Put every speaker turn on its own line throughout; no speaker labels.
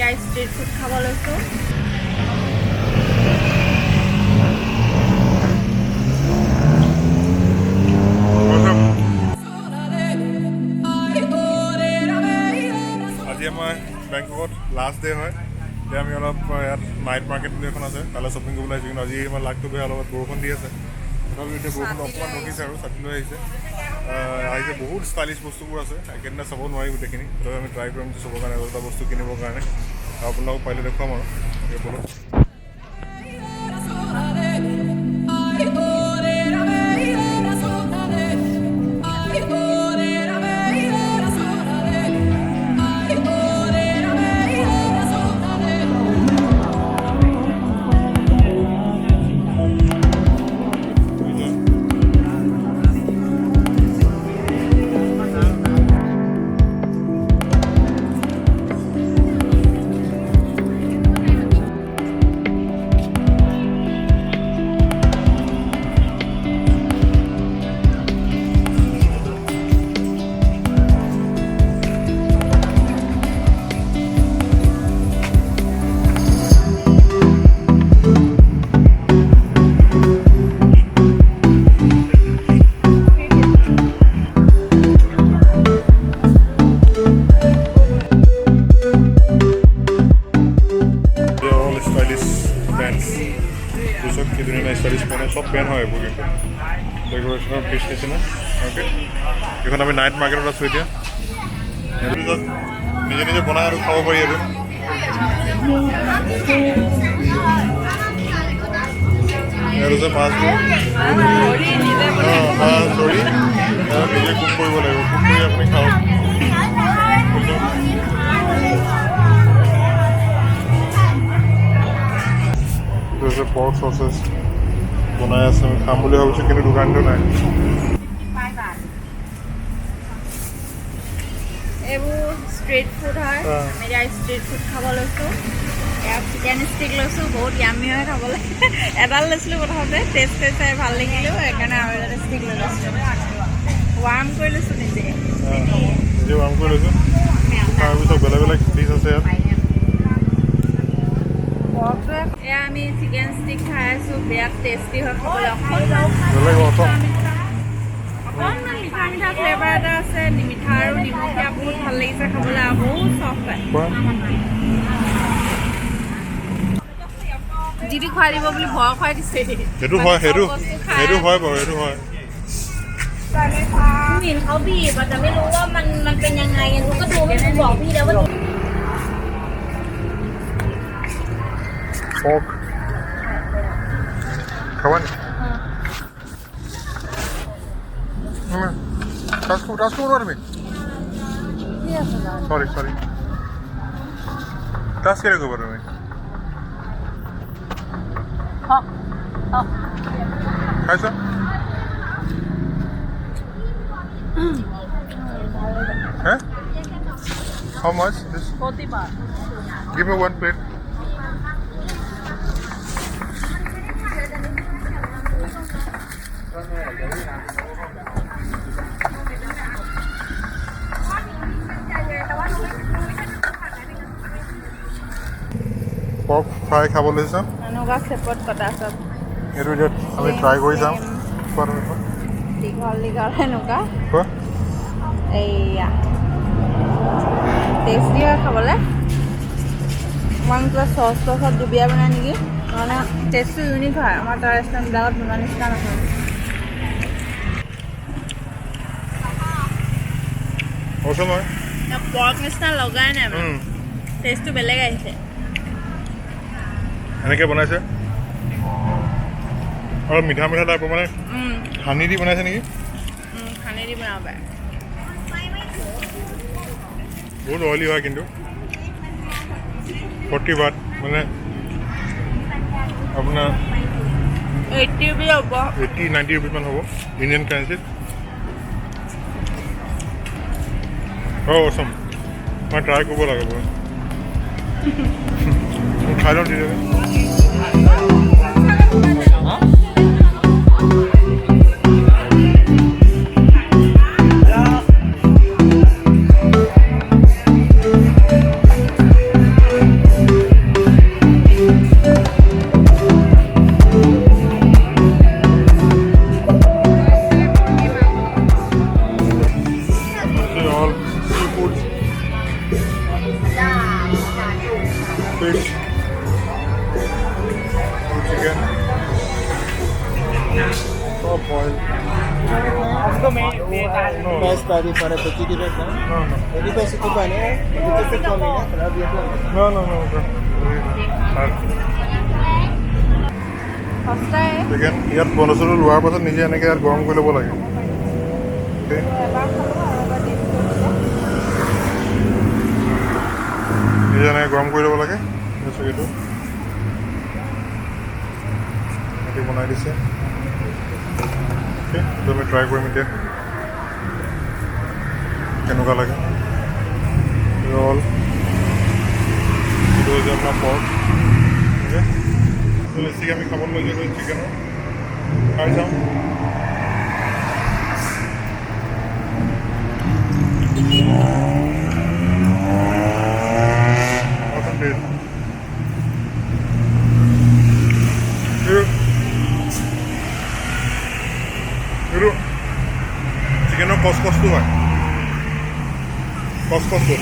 এতিয়া street food খাব লৈছোঁ।
আজি আমাৰ বেংককত লাষ্ট ডে হয়। এতিয়া আমি অলপ ইয়াত নাইট মাৰ্কেট বুলি এখন আছে, তালৈ শ্বপিং কৰিবলৈ আহিছোঁ। কিন্তু আজি আমাৰ লাকটো বেয়া, অলপ বৰষুণ দি আছে। তথাপিও এতিয়া বৰষুণ অকণমান ৰখিছে আৰু ছাতি লৈ আহিছে। বহুত ষ্টাইলিছ বস্তুবোৰ আছে, একেদিনা চাব নোৱাৰি গোটেইখিনি। তথাপি আমি ট্ৰাই কৰিম চবৰ কাৰণে এটা বস্তু কিনিবৰ কাৰণে। আৰু আপোনালোকক পাৰিলে দেখুৱাম আৰু বলক। সব বেন হয় এইবোৰ কিন্তু ডেকৰেশ্যনৰ পিচ নিচিনা। অ'কে, এইখন আমি নাইট মাৰ্কেটত আছোঁ এতিয়া। নিজে নিজে বনাই আৰু খাব পাৰি আৰু যে মাছবোৰ মাছ ধৰি নিজে কুক কৰিব লাগিব। কুক কৰি আপুনি খাওক। পৰ্ক চচেছ বনাই আছে, আমি খাম বুলি ভাবিছোঁ কিন্তু দোকানটো নাই।
এইবোৰ ষ্ট্ৰীট ফুড হয়। আমি এতিয়া ষ্ট্ৰীট ফুড খাব লৈছোঁ। ইয়াত চিকেন ষ্টিক লৈছোঁ, বহুত য়ামি হয় খাবলৈ। এডাল লৈছিলোঁ প্ৰথমতে, টেষ্ট চাই ভাল লাগিলোঁ, সেইকাৰণে আৰু এটা ষ্টিক লৈ লৈছোঁ। ৱাৰ্ম কৰি লৈছোঁ নিজে
ৱাৰ্ম কৰি লৈছোঁ। তাৰপিছত বেলেগ বেলেগ ডিছ আছে ইয়াত।
এয়া আমি চিকেন ষ্টিক খাই আছোঁ, বিৰাট টেষ্টি হয় খাবলৈ। অকণমান মিঠা মিঠা ফ্লেভাৰ এটা আছে, মিঠা আৰু নিমখীয়া, বহুত ভাল লাগিছে খাবলৈ আৰু বহুত চফ্ট হয়। যিটো খুৱাই দিব বুলি ভয় খুৱাই দিছে।
সেইটো হয়, সেইটো হয় বাৰু, সেইটো হয়।
เห็นเขาบีบอะแต่ไม่รู้ว่ามันเป็นยังไงหนูก็ดูไม่ถูกบอกพี่แล้วว่า
Pork. Come on. That's good for me. Sorry. That's good for me. Hi, sir. Huh? How much? This?
40 baht.
Give me one plate. Pork fry খাব লৈছোঁ।
এনেকুৱা চেপত কটা চব
এইটো এতিয়া আমি ট্ৰাই কৰি চাম।
দীঘল দীঘল এনেকুৱা এইয়া টেষ্টি হয় খাবলৈ। অকণমান কিবা চচ চচত ডুবিয়াই বনাই নেকি, মানে টেষ্টটো ইউনিক হয়। আমাৰ তাৰ ৰেষ্টুৰেণ্টবিলাকত বনোৱা নিচিনা নহয়। পৰ্ক নিচিনা লগাই নাই মানে, টেষ্টটো বেলেগ আহিছে।
এনেকৈ বনাইছে আৰু মিঠা মিঠা টাইপৰ, মানে হানি দি বনাইছে নেকি?
হানি দি বনাব পাৰে।
বহুত অইলি হয় কিন্তু 40 বাট মানে আপোনাৰ
80 रुपये হ'ব,
80-90 रुपीज মান হ'ব ইণ্ডিয়ান কাৰেঞ্চিত। অ'চম, মই ট্ৰাই কৰিব লাগিব। খাই লওঁ তেতিয়া। fish, chicken, all boiled.
उसको मैं
No,
Mas tadi para petit di bek na.
no, no.
Jadi pa si Kuba ni, dito sa kami na, kalau dia tu.
No, no, no, bro.
সস্তাই
chicken ইয়াত বনচুটো লোৱাৰ পাছত নিজে এনেকৈ ইয়াত গৰম কৰি ল'ব লাগে Okay.
এবাৰ খালোঁ আৰু এবাৰ টেষ্ট কৰিলোঁ
নিজে এনেকৈ গৰম কৰি ল'ব লাগে এইটো সিহঁতি বনাই দিছে Okay, এইটো আমি ট্ৰাই কৰিম এতিয়া কেনেকুৱা লাগে ৰল এইটো হৈছে আপোনাৰ পৰ্ক বেছিকৈ আমি খাবলগীয়া হয় চিকেনৰ খাই চাওঁ Awesome taste. এইটো চিকেনৰ কচকচটো হয় কচকচটো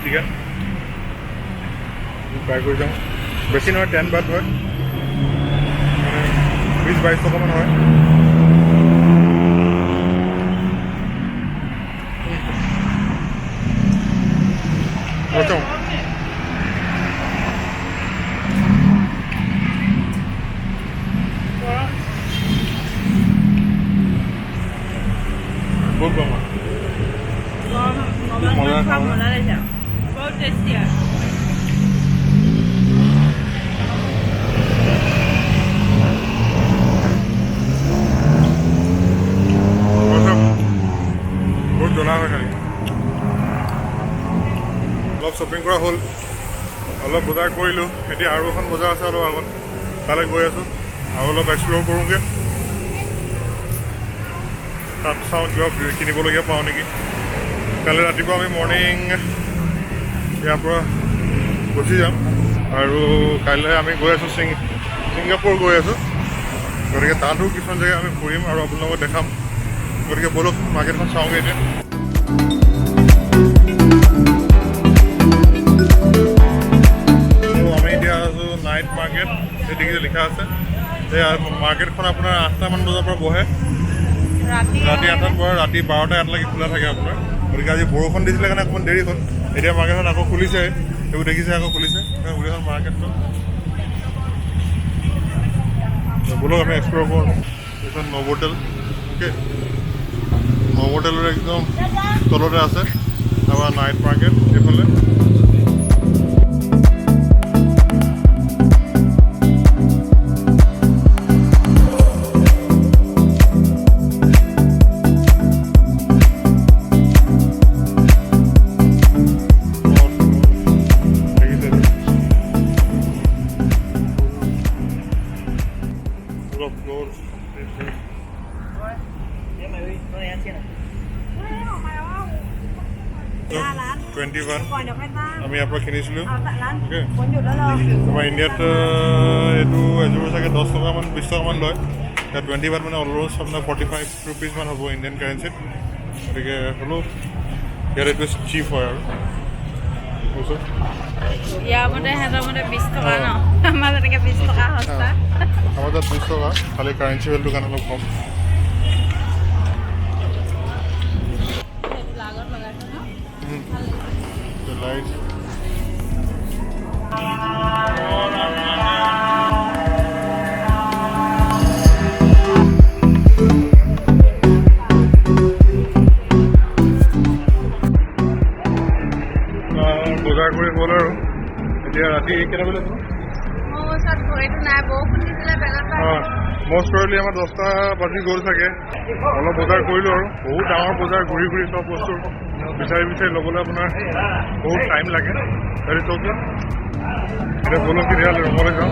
চিকেন ট্ৰাই কৰি যাওঁ বেছি নহয় 10 বাট হয় মানে 20-22 টকামান হয় চাওঁ বহুত গৰম হয়
মজা খাম মজা লাগিছে বহুত টেষ্টি আৰু
বহুত জ্বলা হয় খালি অলপ শ্বপিং কৰা হ'ল অলপ বজাৰ কৰিলোঁ এতিয়া আৰু এখন বজাৰ আছে অলপ আগত তালৈ গৈ আছোঁ আৰু অলপ এক্সপ্ল'ৰ কৰোঁগৈ তাত চাওঁ কিবা কিনিবলগীয়া পাওঁ নেকি কালি ৰাতিপুৱা আমি মৰ্ণিং ইয়াৰ পৰা গুচি যাম আৰু কাইলৈ আমি গৈ আছোঁ ছিংগাপুৰ গৈ আছোঁ গতিকে তাতো কিছুমান জেগা আমি ফুৰিম আৰু আপোনালোকক দেখাম গতিকে ব'লক মাৰ্কেটখন চাওঁগৈ এতিয়া আমি এতিয়া আছোঁ নাইট মাৰ্কেট এই ডিগ্ৰী লিখা আছে এই মাৰ্কেটখন আপোনাৰ 8টামান বজাৰ পৰা বহে ৰাতি 8টাত বহে ৰাতি 12টা 1লৈকে খোলা থাকে আপোনাৰ গতিকে আজি বৰষুণ দিছিলে কাৰণে অকণমান দেৰি হ'ল এতিয়া মাৰ্কেটখন আকৌ খুলিছে সেইবোৰ দেখিছে আকৌ খুলিছে গোটেইখন মাৰ্কেটখন ব'লক আমি এক্সপ্ল'ৰ কৰোঁ এইখন নভোটেল অ'কে নভোটেলৰ একদম তলতে আছে আমাৰ নাইট মাৰ্কেট এইফালে আমি ইয়াৰ পৰা কিনিছিলোঁ অ'কে আমাৰ ইণ্ডিয়াত এইটো এযোৰ চাগে 10 টকামান 20 টকামান লয় ইয়াত 20 বাট মানে অলমষ্ট আপোনাৰ 45 ৰুপিজমান হ'ব ইণ্ডিয়ান কাৰেঞ্চিত গতিকে হ'লেও ইয়াত এইটো চিপ হয় আৰু
ইয়াৰ মতে সিহঁতৰ মতে 20 টকা ন আমাৰ যেনেকৈ 20 টকা সস্তা
আমাৰ তাত 20 টকা খালি কাৰেঞ্চি ভেলুটোৰ কাৰণে অলপ কম লাইট বজাৰ কৰি হ'ল আৰু এতিয়া ৰাতি কেইটা বজাত মষ্ট প্ৰবেবলি আমাৰ 10টা বাজি গ'ল চাগে অলপ বজাৰ কৰিলোঁ আৰু বহুত ডাঙৰ বজাৰ ঘূৰি ঘূৰি চব বস্তু বিচাৰি ল'বলৈ আপোনাৰ বহুত টাইম লাগে এতিয়া ব'লক তেতিয়াহ'লে ৰুমলৈ যাওঁ